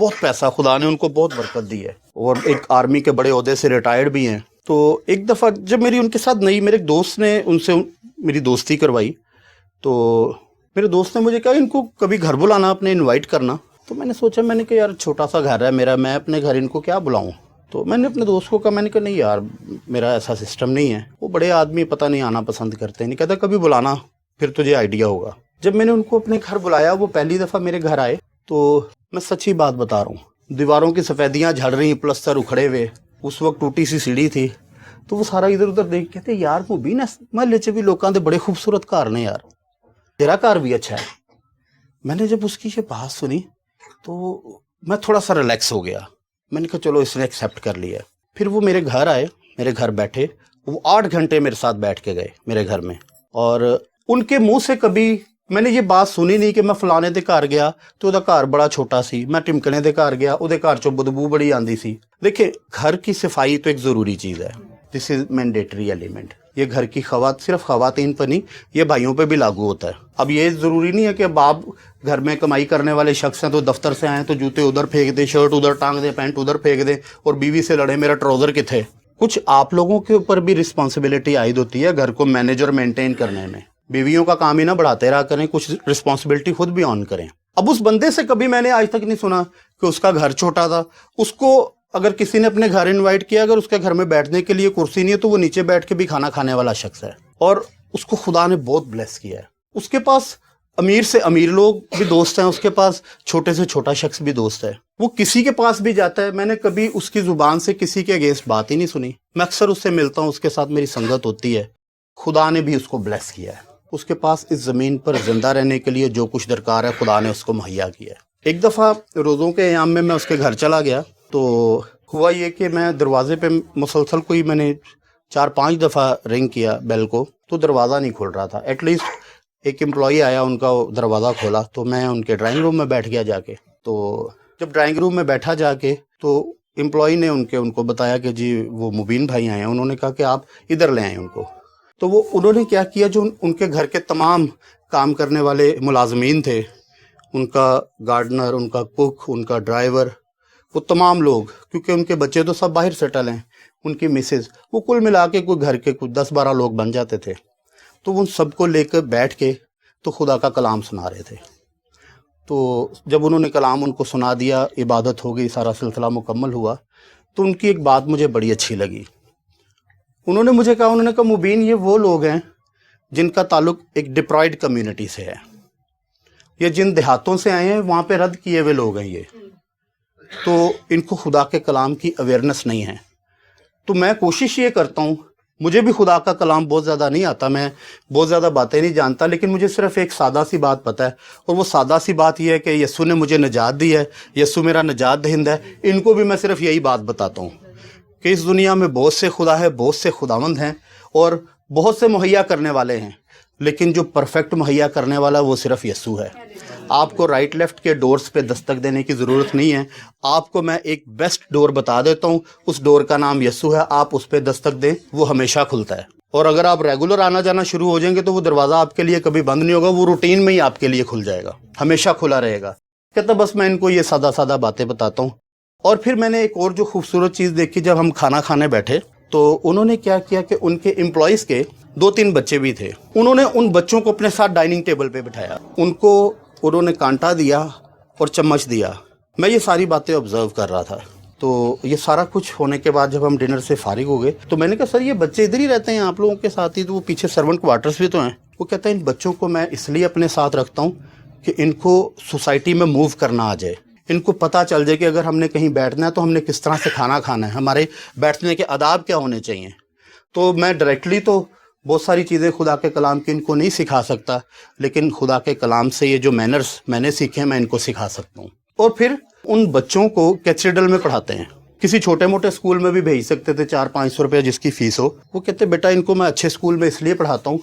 بہت پیسہ، خدا نے ان کو بہت برکت دی ہے، اور ایک آرمی کے بڑے عہدے سے ریٹائرڈ بھی ہیں۔ تو ایک دفعہ جب میری ان کے ساتھ میرے ایک دوست نے ان سے میری دوستی کروائی، تو میرے دوست نے مجھے کہا ان کو کبھی گھر بلانا، اپنے انوائٹ کرنا۔ تو میں نے سوچا، میں نے کہا یار چھوٹا سا گھر ہے میرا، میں اپنے گھر ان کو کیا بلاؤں؟ تو میں نے اپنے دوست کو کہا، میں نے کہا نہیں یار میرا ایسا سسٹم نہیں ہے، وہ بڑے آدمی پتہ نہیں آنا پسند کرتے ہیں، نہیں کہتا کبھی بلانا پھر تجھے آئیڈیا ہوگا۔ جب میں نے ان کو اپنے گھر بلایا، وہ پہلی دفعہ میرے گھر آئے، تو میں سچی بات بتا رہا ہوں، دیواروں کی سفیدیاں جھڑ رہی، پلستر اکھڑے ہوئے، اس وقت ٹوٹی سی سیڑھی تھی، تو وہ سارا ادھر ادھر دیکھ کہتے یار مبین محلے چ بھی لوکاں دے بڑے خوبصورت گھر نے یار، تیرا گھر بھی اچھا ہے۔ میں نے جب اس کی یہ بات سنی تو میں تھوڑا سا ریلیکس ہو گیا، میں نے کہا چلو اس نے ایکسیپٹ کر لیا۔ پھر وہ میرے گھر آئے، میرے گھر بیٹھے، وہ 8 گھنٹے میرے ساتھ بیٹھ کے گئے میرے گھر میں، اور ان کے منہ سے کبھی میں نے یہ بات سنی نہیں کہ میں فلانے دے گھر گیا تو وہ گھر بڑا چھوٹا سی، میں ٹمکنے دے گھر گیا وہ گھر چوں بدبو بڑی آندی سی۔ دیکھیں گھر کی صفائی تو ایک ضروری چیز ہے، دس از مینڈیٹری ایلیمنٹ، یہ گھر کی صرف خواتین پر نہیں، یہ بھائیوں پہ بھی لاگو ہوتا ہے۔ اب یہ ضروری نہیں ہے کہ اب آپ گھر میں کمائی کرنے والے شخص ہیں تو دفتر سے آئیں تو جوتے ادھر پھینک دیں، شرٹ ادھر ٹانگ دیں، پینٹ ادھر پھینک دیں اور بیوی سے لڑیں میرا ٹراؤزر کتھے۔ کچھ آپ لوگوں کے اوپر بھی رسپانسبلٹی عائد ہوتی ہے گھر کو مینیج اور مینٹین کرنے میں، بیویوں کا کام ہی نہ بڑھاتے رہا کریں، کچھ رسپانسبلٹی خود بھی آن کریں۔ اب اس بندے سے کبھی میں نے آج تک نہیں سنا کہ اس کا گھر چھوٹا تھا، اس کو اگر کسی نے اپنے گھر انوائٹ کیا، اگر اس کے گھر میں بیٹھنے کے لیے کرسی نہیں ہے تو وہ نیچے بیٹھ کے بھی کھانا کھانے والا شخص ہے، اور اس کو خدا نے بہت بلیس کیا ہے۔ اس کے پاس امیر سے امیر لوگ بھی دوست ہیں، اس کے پاس چھوٹے سے چھوٹا شخص بھی دوست ہے، وہ کسی کے پاس بھی جاتا ہے، میں نے کبھی اس کی زبان سے کسی کے اگینسٹ بات ہی نہیں سنی۔ میں اکثر اس سے ملتا ہوں، اس کے ساتھ میری سنگت ہوتی ہے، خدا نے بھی اس کو بلیس کیا ہے، اس کے پاس اس زمین پر زندہ رہنے کے لیے جو کچھ درکار ہے خدا نے اس کو مہیا کیا ہے۔ ایک دفعہ روزوں کے ایام میں اس کے گھر چلا گیا، تو ہوا یہ کہ میں دروازے پہ مسلسل کوئی میں نے 4-5 دفعہ رنگ کیا بیل کو، تو دروازہ نہیں کھل رہا تھا۔ ایٹ لیسٹ ایک امپلائی آیا، ان کا دروازہ کھولا، تو میں ان کے ڈرائنگ روم میں بیٹھ گیا جا کے۔ تو جب ڈرائنگ روم میں بیٹھا جا کے، تو امپلائی نے ان کو بتایا کہ جی وہ مبین بھائی آئے ہیں، انہوں نے کہا کہ آپ ادھر لے آئیں ان کو۔ تو وہ انہوں نے کیا کیا، جو ان کے گھر کے تمام کام کرنے والے ملازمین تھے، ان کا گارڈنر، ان کا کوک، ان کا ڈرائیور، وہ تمام لوگ، کیونکہ ان کے بچے تو سب باہر سیٹل ہیں، ان کی مسز، وہ کل ملا کے کوئی گھر کے کچھ 10-12 لوگ بن جاتے تھے، تو ان سب کو لے کر بیٹھ کے تو خدا کا کلام سنا رہے تھے۔ تو جب انہوں نے کلام ان کو سنا دیا، عبادت ہو گئی، سارا سلسلہ مکمل ہوا، تو ان کی ایک بات مجھے بڑی اچھی لگی۔ انہوں نے مجھے کہا مبین یہ وہ لوگ ہیں جن کا تعلق ایک ڈپرائڈ کمیونٹی سے ہے، یہ جن دیہاتوں سے آئے ہیں وہاں پہ رد کیے ہوئے لوگ ہیں یہ، تو ان کو خدا کے کلام کی اویئرنس نہیں ہے۔ تو میں کوشش یہ کرتا ہوں، مجھے بھی خدا کا کلام بہت زیادہ نہیں آتا، میں بہت زیادہ باتیں نہیں جانتا، لیکن مجھے صرف ایک سادہ سی بات پتہ ہے، اور وہ سادہ سی بات یہ ہے کہ یسوع نے مجھے نجات دی ہے، یسوع میرا نجات دہند ہے۔ ان کو بھی میں صرف یہی بات بتاتا ہوں کہ اس دنیا میں بہت سے خدا ہے، بہت سے خداوند ہیں، اور بہت سے مہیا کرنے والے ہیں، لیکن جو پرفیکٹ مہیا کرنے والا وہ صرف یسوع ہے۔ آپ کو رائٹ لیفٹ کے ڈورز پہ دستک دینے کی ضرورت نہیں ہے، آپ کو میں ایک بیسٹ ڈور بتا دیتا ہوں، اس ڈور کا نام یسوع ہے، آپ اس پہ دستک دیں، وہ ہمیشہ کھلتا ہے، اور اگر آپ ریگولر آنا جانا شروع ہو جائیں گے تو وہ دروازہ آپ کے لیے کبھی بند نہیں ہوگا، وہ روٹین میں ہی آپ کے لیے کھل جائے گا، ہمیشہ کھلا رہے گا۔ کہتا بس میں ان کو یہ سادہ سادہ باتیں بتاتا ہوں۔ اور پھر میں نے ایک اور جو خوبصورت چیز دیکھی، جب ہم کھانا کھانے بیٹھے تو انہوں نے کیا کیا کہ ان کے امپلائیز کے 2-3 بچے بھی تھے، انہوں نے ان بچوں کو اپنے ساتھ ڈائننگ ٹیبل پہ بٹھایا، ان کو انہوں نے کانٹا دیا اور چمچ دیا۔ میں یہ ساری باتیں آبزرو کر رہا تھا، تو یہ سارا کچھ ہونے کے بعد جب ہم ڈنر سے فارغ ہو گئے تو میں نے کہا سر یہ بچے ادھر ہی رہتے ہیں آپ لوگوں کے ساتھ ہی؟ تو وہ پیچھے سرونٹ کوارٹرز بھی تو ہیں۔ وہ کہتا ہے ان بچوں کو میں اس لیے اپنے ساتھ رکھتا ہوں کہ ان کو سوسائٹی میں موو کرنا آ جائے، ان کو پتہ چل جائے کہ اگر ہم نے کہیں بیٹھنا ہے تو ہم نے کس طرح سے کھانا کھانا ہے، ہمارے بیٹھنے کے آداب کیا ہونے چاہیے۔ تو میں ڈائریکٹلی تو بہت ساری چیزیں خدا کے کلام کی ان کو نہیں سکھا سکتا، لیکن خدا کے کلام سے یہ جو مینرز میں نے سیکھے میں ان کو سکھا سکتا ہوں۔ اور پھر ان بچوں کو کیتھیڈرل میں پڑھاتے ہیں، کسی چھوٹے موٹے اسکول میں بھی بھیج سکتے تھے 400-500 روپے جس کی فیس ہو، وہ کہتے بیٹا ان کو میں اچھے اسکول میں اس لیے پڑھاتا ہوں،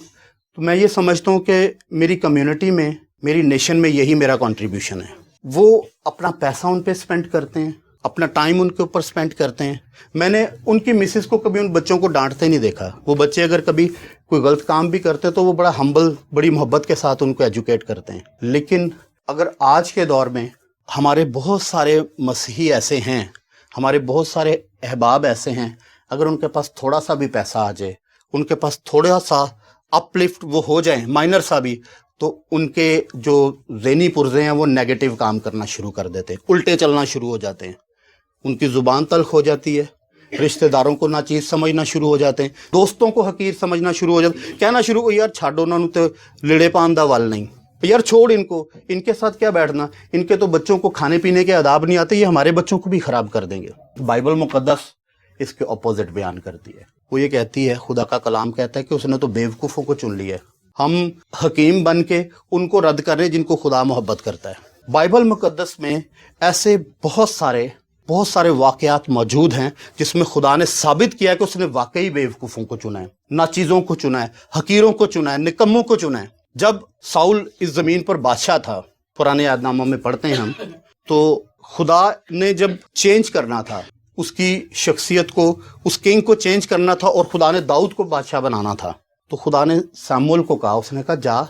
تو میں یہ سمجھتا ہوں کہ میری کمیونٹی میں، میری نیشن میں یہی میرا کنٹریبیوشن ہے۔ وہ اپنا پیسہ ان پہ سپینڈ کرتے ہیں، اپنا ٹائم ان کے اوپر سپینڈ کرتے ہیں۔ میں نے ان کی مسز کو کبھی ان بچوں کو ڈانٹتے نہیں دیکھا، وہ بچے اگر کبھی کوئی غلط کام بھی کرتے تو وہ بڑا ہمبل، بڑی محبت کے ساتھ ان کو ایجوکیٹ کرتے ہیں۔ لیکن اگر آج کے دور میں ہمارے بہت سارے مسیحی ایسے ہیں، ہمارے بہت سارے احباب ایسے ہیں، اگر ان کے پاس تھوڑا سا بھی پیسہ آ جائے، ان کے پاس تھوڑا سا اپ لفٹ وہ ہو جائیں، مائنر سا بھی، تو ان کے جو ذہنی پرزے ہیں وہ نیگیٹو کام کرنا شروع کر دیتے ہیں، الٹے چلنا شروع ہو جاتے ہیں، ان کی زبان تلخ ہو جاتی ہے، رشتہ داروں کو ناچیز سمجھنا شروع ہو جاتے ہیں، دوستوں کو حقیر سمجھنا شروع ہو جاتے ہیں، کہنا شروع ہو یار چھاڑو انہوں نے تو لڑے پان دا وال نہیں، یار چھوڑ ان کو، ان کے ساتھ کیا بیٹھنا، ان کے تو بچوں کو کھانے پینے کے آداب نہیں آتے، یہ ہمارے بچوں کو بھی خراب کر دیں گے۔ بائبل مقدس اس کے اپوزٹ بیان کرتی ہے، وہ یہ کہتی ہے، خدا کا کلام کہتا ہے کہ اس نے تو بیوقوفوں کو چن لیا ہے، ہم حکیم بن کے ان کو رد کر رہے ہیں جن کو خدا محبت کرتا ہے۔ بائبل مقدس میں ایسے بہت سارے واقعات موجود ہیں جس میں خدا نے ثابت کیا ہے کہ اس نے واقعی بیوقوفوں کو چنا ہے، ناچیزوں کو چنا ہے، حقیروں کو چنا ہے، نکموں کو چنا ہے۔ جب ساؤل اس زمین پر بادشاہ تھا، پرانے یاد ناموں میں پڑھتے ہیں ہم، تو خدا نے جب چینج کرنا تھا اس کی شخصیت کو، اس کنگ کو چینج کرنا تھا اور خدا نے داؤد کو بادشاہ بنانا تھا، تو خدا نے ساموئیل کو کہا، اس نے کہا جا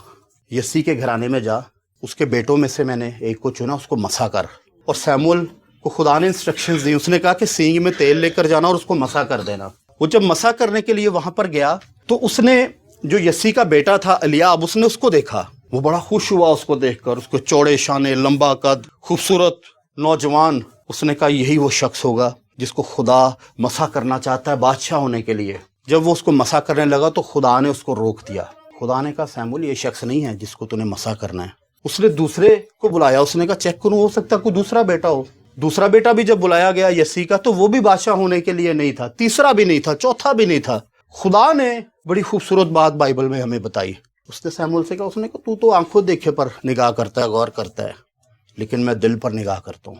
یسی کے گھرانے میں جا، اس کے بیٹوں میں سے میں نے ایک کو چنا، اس کو مسا کر۔ اور ساموئیل کو خدا نے انسٹرکشنز دی، اس نے کہا کہ سینگ میں تیل لے کر جانا اور اس کو مسا کر دینا۔ وہ جب مسا کرنے کے لیے وہاں پر گیا تو اس نے جو یسی کا بیٹا تھا الیاب، اس نے اس کو دیکھا، وہ بڑا خوش ہوا اس کو دیکھ کر، اس کو چوڑے شانے، لمبا قد، خوبصورت نوجوان، اس نے کہا یہی وہ شخص ہوگا جس کو خدا مسا کرنا چاہتا ہے بادشاہ ہونے کے لیے۔ جب وہ اس کو مسا کرنے لگا تو خدا نے اس کو روک دیا، خدا نے کہا سیموئیل یہ شخص نہیں ہے جس کو تو نے مسا کرنا ہے۔ اس نے دوسرے کو بلایا، اس نے کہا چیک کروں ہو سکتا کوئی دوسرا بیٹا ہو۔ دوسرا بیٹا بھی جب بلایا گیا یسی کا، تو وہ بھی بادشاہ ہونے کے لیے نہیں تھا، تیسرا بھی نہیں تھا، چوتھا بھی نہیں تھا۔ خدا نے بڑی خوبصورت بات بائبل میں ہمیں بتائی، اس نے سیموئیل سے کہا، اس نے کہا تو آنکھوں دیکھے پر نگاہ کرتا ہے، غور کرتا ہے، لیکن میں دل پر نگاہ کرتا ہوں۔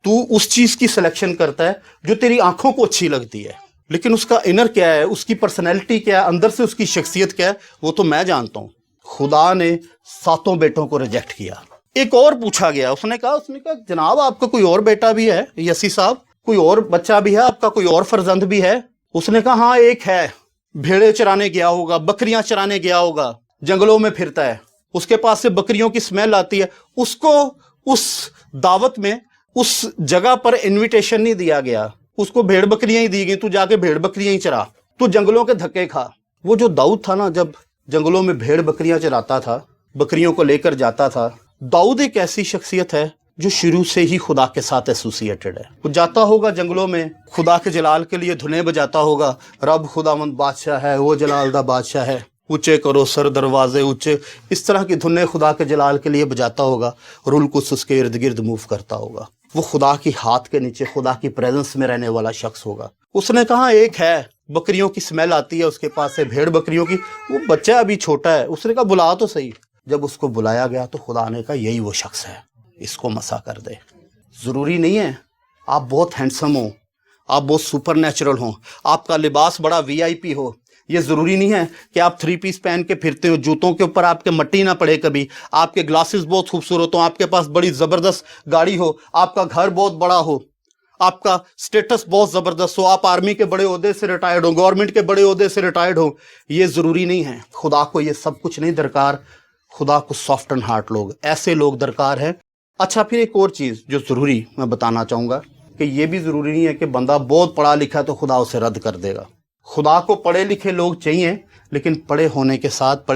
تو اس چیز کی سلیکشن کرتا ہے جو تیری آنکھوں کو اچھی لگتی ہے، لیکن اس کا انر کیا ہے، اس کی پرسنالٹی کیا ہے، اندر سے اس کی شخصیت کیا ہے، وہ تو میں جانتا ہوں۔ خدا نے 7 بیٹوں کو ریجیکٹ کیا۔ ایک اور پوچھا گیا، اس نے کہا جناب آپ کا کوئی اور بیٹا بھی ہے یسی صاحب، کوئی اور بچہ بھی ہے آپ کا، کوئی اور فرزند بھی ہے؟ اس نے کہا ہاں ایک ہے، بھیڑے چرانے گیا ہوگا، بکریاں چرانے گیا ہوگا، جنگلوں میں پھرتا ہے، اس کے پاس سے بکریوں کی سمیل آتی ہے، اس کو اس دعوت میں اس جگہ پر انویٹیشن نہیں دیا گیا، اس کو بھیڑ بکریاں ہی دی گئی، تو جا کے بھیڑ بکریاں ہی چرا، تو جنگلوں کے دھکے کھا۔ وہ جو داؤد تھا نا، جب جنگلوں میں بھیڑ بکریاں چراتا تھا، بکریوں کو لے کر جاتا تھا، داؤد ایک ایسی شخصیت ہے جو شروع سے ہی خدا کے ساتھ ایسوسیٹڈ ہے۔ وہ جاتا ہوگا جنگلوں میں، خدا کے جلال کے لیے دھنیں بجاتا ہوگا، رب خداوند بادشاہ ہے، وہ جلال دا بادشاہ ہے، اونچے کرو سر دروازے اونچے، اس طرح کی دھنیں خدا کے جلال کے لیے بجاتا ہوگا، رول قدس اس کے ارد گرد موو کرتا ہوگا۔ وہ خدا کی ہاتھ کے نیچے، خدا کی پریزنس میں رہنے والا شخص ہوگا۔ اس نے کہا ایک ہے، بکریوں کی سمیل آتی ہے اس کے پاس سے، بھیڑ بکریوں کی، وہ بچہ ابھی چھوٹا ہے۔ اس نے کہا بلا تو صحیح۔ جب اس کو بلایا گیا تو خدا نے کہا یہی وہ شخص ہے، اس کو مسا کر دے۔ ضروری نہیں ہے آپ بہت ہینڈسم ہوں، آپ بہت سپر نیچرل ہوں، آپ کا لباس بڑا وی آئی پی ہو، یہ ضروری نہیں ہے کہ آپ 3 پیس پہن کے پھرتے ہو، جوتوں کے اوپر آپ کے مٹی نہ پڑے کبھی، آپ کے گلاسز بہت خوبصورت ہوں، آپ کے پاس بڑی زبردست گاڑی ہو، آپ کا گھر بہت بڑا ہو، آپ کا سٹیٹس بہت زبردست ہو، آپ آرمی کے بڑے عہدے سے ریٹائرڈ ہو، گورنمنٹ کے بڑے عہدے سے ریٹائرڈ ہو، یہ ضروری نہیں ہے۔ خدا کو یہ سب کچھ نہیں درکار، خدا کو سافٹ اینڈ ہارٹ لوگ، ایسے لوگ درکار ہے۔ اچھا پھر ایک اور چیز جو ضروری میں بتانا چاہوں گا کہ یہ بھی ضروری نہیں ہے کہ بندہ بہت پڑھا لکھا ہے تو خدا اسے رد کر دے گا۔ خدا کو پڑھے لکھے لوگ چاہیے، لیکن پڑھے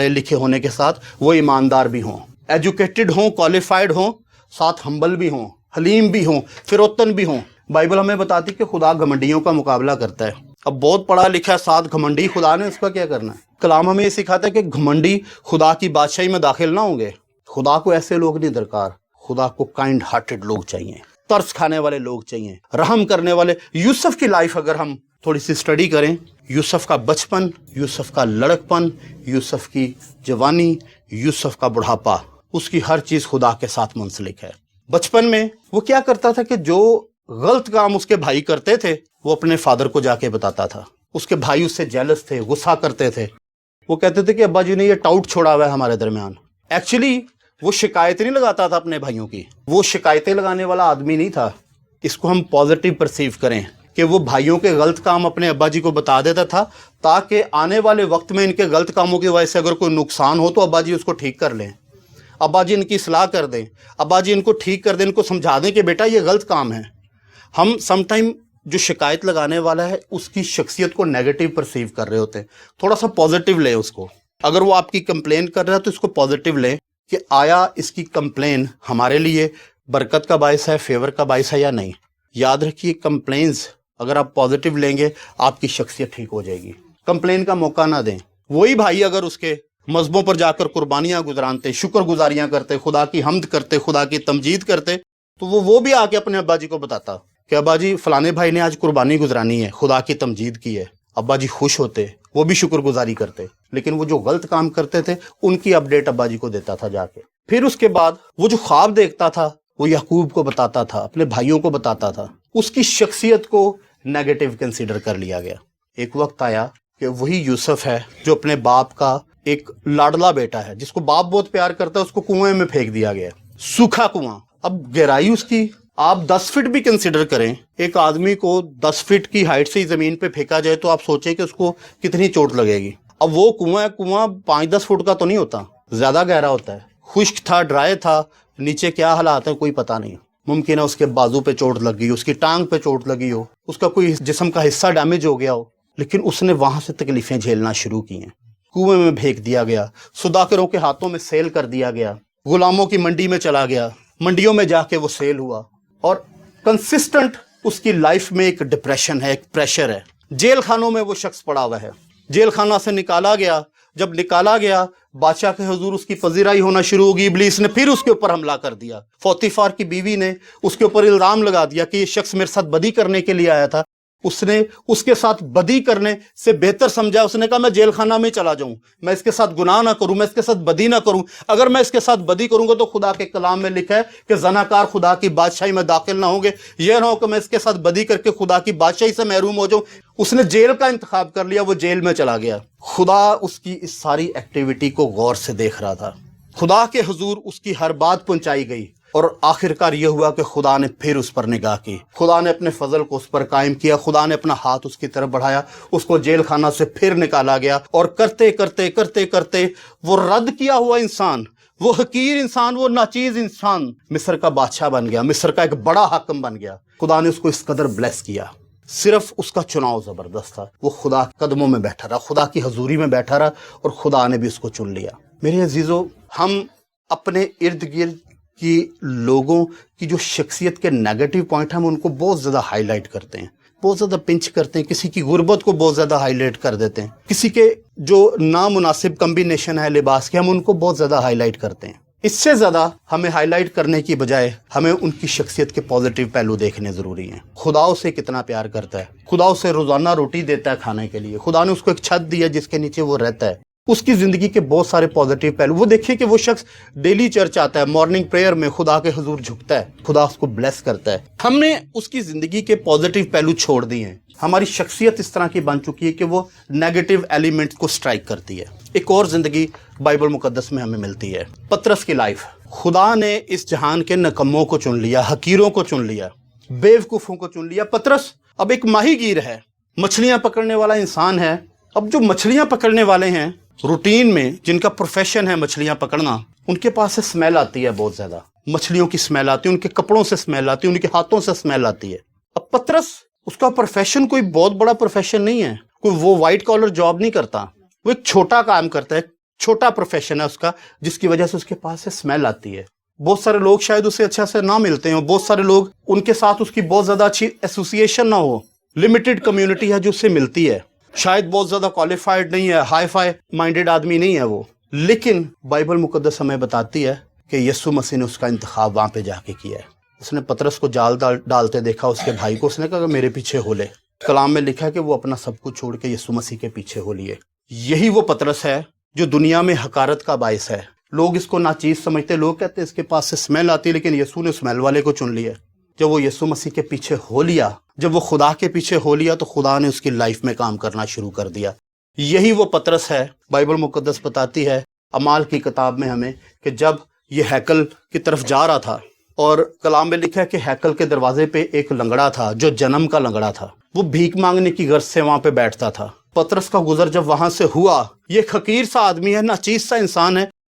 لکھے ہونے کے ساتھ وہ ایماندار بھی ہوں، ایجوکیٹڈ ہوں، کوالیفائڈ ہوں، ساتھ ہمبل بھی ہوں، حلیم بھی ہوں، فروتن بھی ہوں۔ بائبل ہمیں بتاتی کہ خدا گھمنڈیوں کا مقابلہ کرتا ہے۔ اب بہت پڑھا لکھا ہے ساتھ گھمنڈی، خدا نے اس کا کیا کرنا ہے؟ کلام ہمیں یہ سکھاتا ہے کہ گھمنڈی خدا کی بادشاہی میں داخل نہ ہوں گے۔ خدا کو ایسے لوگ نہیں درکار، خدا کو کائنڈ ہارٹڈ لوگ چاہیے، ترس کھانے والے لوگ چاہیے، رحم کرنے والے۔ یوسف کی لائف اگر ہم تھوڑی سی اسٹڈی کریں، یوسف کا بچپن، یوسف کا لڑکپن، یوسف کی جوانی، یوسف کا بڑھاپا، اس کی ہر چیز خدا کے ساتھ منسلک ہے۔ بچپن میں وہ کیا کرتا تھا کہ جو غلط کام اس کے بھائی کرتے تھے وہ اپنے فادر کو جا کے بتاتا تھا۔ اس کے بھائی اس سے جیلس تھے، غصہ کرتے تھے، وہ کہتے تھے کہ ابا جی نے یہ ٹاؤٹ چھوڑا ہوا ہے ہمارے درمیان۔ ایکچولی وہ شکایت نہیں لگاتا تھا اپنے بھائیوں کی، وہ شکایتیں لگانے والا آدمی نہیں تھا۔ اس کو ہم پازیٹیو پرسیو کریں کہ وہ بھائیوں کے غلط کام اپنے ابا جی کو بتا دیتا تھا تاکہ آنے والے وقت میں ان کے غلط کاموں کی وجہ سے اگر کوئی نقصان ہو تو ابا جی اس کو ٹھیک کر لیں۔ ابا جی ان کی اصلاح کر دیں، ابا جی ان کو ٹھیک کر دیں، ان کو سمجھا دیں کہ بیٹا یہ غلط کام ہے۔ ہم سم ٹائم جو شکایت لگانے والا ہے اس کی شخصیت کو نیگیٹو پرسیو کر رہے ہوتے ہیں، تھوڑا سا پازیٹیو لیں اس کو۔ اگر وہ آپ کی کمپلین کر رہا ہے تو اس کو پازیٹیو لیں کہ آیا اس کی کمپلین ہمارے لیے برکت کا باعث ہے، فیور کا باعث ہے یا نہیں۔ یاد رکھیے کمپلینز اگر آپ پازیٹیو لیں گے آپ کی شخصیت ٹھیک ہو جائے گی۔ کمپلین کا موقع نہ دیں۔ وہی بھائی اگر اس کے مذہبوں پر جا کر قربانیاں گزرانتے، شکر گزاریاں کرتے، خدا کی حمد کرتے، خدا کی تمجید کرتے، تو وہ بھی آ کے اپنے ابا جی کو بتاتا کہ ابا جی فلانے بھائی نے آج قربانی گزرانی ہے، خدا کی تمجید کی ہے۔ ابا جی خوش ہوتے، وہ بھی شکر گزاری کرتے، لیکن وہ جو غلط کام کرتے تھے ان کی اپڈیٹ ابا جی کو دیتا تھا جا کے۔ پھر اس کے بعد وہ جو خواب دیکھتا تھا وہ یعقوب کو بتاتا تھا، اپنے بھائیوں کو بتاتا تھا۔ اس کی شخصیت کو نیگیٹو کنسیڈر کر لیا گیا۔ ایک وقت آیا کہ وہی یوسف ہے جو اپنے باپ کا ایک لاڈلا بیٹا ہے، جس کو باپ بہت پیار کرتا ہے، اس کو کنویں میں پھینک دیا گیا، سوکھا کنواں۔ اب گہرائی اس کی آپ 10 فٹ بھی کنسیڈر کریں، ایک آدمی کو 10 فٹ کی ہائٹ سے ہی زمین پہ پھینکا جائے تو آپ سوچیں کہ اس کو کتنی چوٹ لگے گی۔ اب وہ کنواں 5-10 فٹ کا تو نہیں ہوتا، زیادہ گہرا ہوتا ہے، خشک تھا، ڈرائی تھا، نیچے کیا حالات ہیں کوئی پتہ نہیں۔ ممکن ہے اس کے بازو پہ چوٹ لگ گئی، اس کی ٹانگ پہ چوٹ لگی ہو، اس کا کوئی جسم کا حصہ ڈیمیج ہو گیا ہو، لیکن اس نے وہاں سے تکلیفیں جھیلنا شروع کی ہیں۔ کنویں میں پھینک دیا گیا، صداقروں کے ہاتھوں میں سیل کر دیا گیا، غلاموں کی منڈی میں چلا گیا، منڈیوں میں جا کے وہ سیل ہوا، اور کنسسٹنٹ اس کی لائف میں ایک ڈپریشن ہے، ایک پریشر ہے۔ جیل خانوں میں وہ شخص پڑا ہوا ہے، جیل خانہ سے نکالا گیا، جب نکالا گیا بادشاہ کے حضور اس کی پذیرائی ہونا شروع ہوگی، ابلیس نے پھر اس کے اوپر حملہ کر دیا۔ پوتیفار کی بیوی نے اس کے اوپر الزام لگا دیا کہ یہ شخص میرے ساتھ بدی کرنے کے لیے آیا تھا۔ اس نے اس کے ساتھ بدی کرنے سے بہتر سمجھا، اس نے کہا میں جیل خانہ میں چلا جاؤں، میں اس کے ساتھ گناہ نہ کروں، میں اس کے ساتھ بدی نہ کروں۔ اگر میں اس کے ساتھ بدی کروں گا تو خدا کے کلام میں لکھا ہے کہ زناکار خدا کی بادشاہی میں داخل نہ ہوں گے۔ یہ نہ ہو کہ میں اس کے ساتھ بدی کر کے خدا کی بادشاہی سے محروم ہو جاؤں۔ اس نے جیل کا انتخاب کر لیا، وہ جیل میں چلا گیا۔ خدا اس کی اس ساری ایکٹیویٹی کو غور سے دیکھ رہا تھا، خدا کے حضور اس کی ہر بات پہنچائی گئی، اور آخرکار یہ ہوا کہ خدا نے پھر اس پر نگاہ کی، خدا نے اپنے فضل کو اس پر قائم کیا، خدا نے اپنا ہاتھ اس کی طرف بڑھایا، اس کو جیل خانہ سے پھر نکالا گیا، اور کرتے کرتے کرتے کرتے وہ رد کیا ہوا انسان، وہ حقیر انسان، وہ ناچیز انسان مصر کا بادشاہ بن گیا، مصر کا ایک بڑا حاکم بن گیا۔ خدا نے اس کو اس قدر بلیس کیا، صرف اس کا چناؤ زبردست تھا، وہ خدا کے قدموں میں بیٹھا رہا، خدا کی حضوری میں بیٹھا رہا، اور خدا نے بھی اس کو چن لیا۔ میرے عزیزو، ہم اپنے ارد گرد کی لوگوں کی جو شخصیت کے نیگیٹو پوائنٹ ہم ان کو بہت زیادہ ہائی لائٹ کرتے ہیں، بہت زیادہ پنچ کرتے ہیں، کسی کی غربت کو بہت زیادہ ہائی لائٹ کر دیتے ہیں، کسی کے جو نامناسب کمبینیشن ہے لباس کے ہم ان کو بہت زیادہ ہائی لائٹ کرتے ہیں۔ اس سے زیادہ ہمیں ہائی لائٹ کرنے کی بجائے ہمیں ان کی شخصیت کے پازیٹیو پہلو دیکھنے ضروری ہیں۔ خدا اسے کتنا پیار کرتا ہے، خدا اسے روزانہ روٹی دیتا ہے کھانے کے لیے، خدا نے اس کو ایک چھت دی ہے جس کے نیچے وہ رہتا ہے، اس کی زندگی کے بہت سارے پازیٹیو پہلو وہ دیکھیں کہ وہ شخص ڈیلی چرچ آتا ہے، مارننگ پریئر میں خدا کے حضور جھکتا ہے، خدا اس کو بلیس کرتا ہے۔ ہم نے اس کی زندگی کے پازیٹیو پہلو چھوڑ دیے ہیں، ہماری شخصیت اس طرح کی بن چکی ہے کہ وہ نیگیٹو ایلیمنٹ کو سٹرائک کرتی ہے۔ ایک اور زندگی بائبل مقدس میں ہمیں ملتی ہے، پطرس کی لائف۔ خدا نے اس جہان کے نکموں کو چن لیا، حقیروں کو چن لیا، بیوقوفوں کو چن لیا۔ پطرس اب ایک ماہی گیر ہے، مچھلیاں پکڑنے والا انسان ہے۔ اب جو مچھلیاں پکڑنے والے ہیں روٹین میں، جن کا پروفیشن ہے مچھلیاں پکڑنا، ان کے پاس سے سمیل آتی ہے، بہت زیادہ مچھلیوں کی سمیل آتی ہے، ان کے کپڑوں سے سمیل آتی ہے، ان کے ہاتھوں سے سمیل آتی ہے۔ اب پطرس، اس کا پروفیشن کوئی بہت بڑا پروفیشن نہیں ہے، کوئی وہ وائٹ کالر جاب نہیں کرتا، وہ ایک چھوٹا کام کرتا ہے، چھوٹا پروفیشن ہے اس کا، جس کی وجہ سے اس کے پاس سے سمیل آتی ہے۔ بہت سارے لوگ شاید اسے اچھا سے نہ ملتے ہیں، بہت سارے لوگ ان کے ساتھ اس کی بہت زیادہ اچھی ایسوسیشن نہ ہو، لمیٹڈ کمیونٹی ہے جو اس سے ملتی ہے، شاید بہت زیادہ کوالیفائڈ نہیں ہے، ہائی فائی مائنڈڈ آدمی نہیں ہے وہ، لیکن بائبل مقدس ہمیں بتاتی ہے کہ یسوع مسیح نے اس کا انتخاب وہاں پہ جا کے کیا ہے۔ اس نے پطرس کو جال ڈالتے دیکھا، اس کے بھائی کو، اس نے کہا کہ میرے پیچھے ہو لے۔ کلام میں لکھا ہے کہ وہ اپنا سب کچھ چھوڑ کے یسوع مسیح کے پیچھے ہو لیے۔ یہی وہ پطرس ہے جو دنیا میں حقارت کا باعث ہے، لوگ اس کو ناچیز سمجھتے، لوگ کہتے ہیں اس کے پاس سے سمیل آتی ہے، لیکن یسوع نے سمیل والے کو چن لیا۔ جب وہ یسوع مسیح کے پیچھے ہو لیا، جب وہ خدا کے پیچھے ہو لیا، تو خدا نے اس کی لائف میں کام کرنا شروع کر دیا۔ یہی وہ پطرس ہے، بائبل مقدس بتاتی ہے اعمال کی کتاب میں ہمیں کہ جب یہ ہیکل کی طرف جا رہا تھا، اور کلام میں لکھا ہے کہ ہیکل کے دروازے پہ ایک لنگڑا تھا جو جنم کا لنگڑا تھا، وہ بھیک مانگنے کی غرض سے وہاں پہ بیٹھتا تھا۔ پطرس کا گزر جب وہاں سے ہوا، یہ ایک حقیر سا آدمی ہے، ناچیز سا انسان ہے،